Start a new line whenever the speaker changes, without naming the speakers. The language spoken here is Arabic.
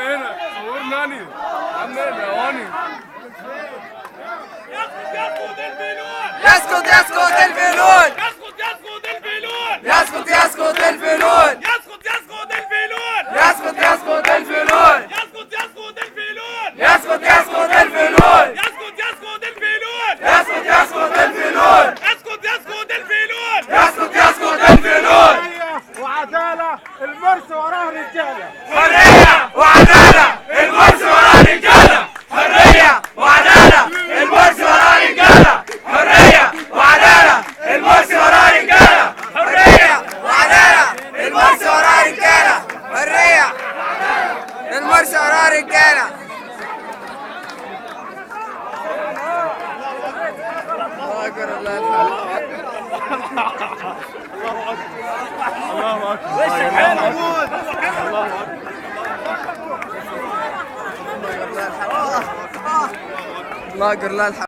هنا صورناني عمال هواني.
يسقط يسقط الفيلون.
يسقط يسقط
يسقط
الفيلون.
يسقط الفيلون.
يسقط يسقط الفيلون.
يسقط يسقط الفيلون.
يسقط يسقط الفيلون.
يسقط يسقط الفيلون.
يسقط يسقط الفيلون.
يسقط يسقط الفيلون.
يسقط يسقط الفيلون.
وعدالة المرسي وراه رجالة.
حرية وعدالة المرسي وراه رجالة. حرية وعدالة المرسي وراه رجالة. حرية وعدالة المرسي وراه رجالة.
حرية وعدالة المرسي وراه رجالة. حرية المرسي وراه رجالة. الله أكبر الله الحمد.
الله أكبر.
الله أكبر الله الحمد.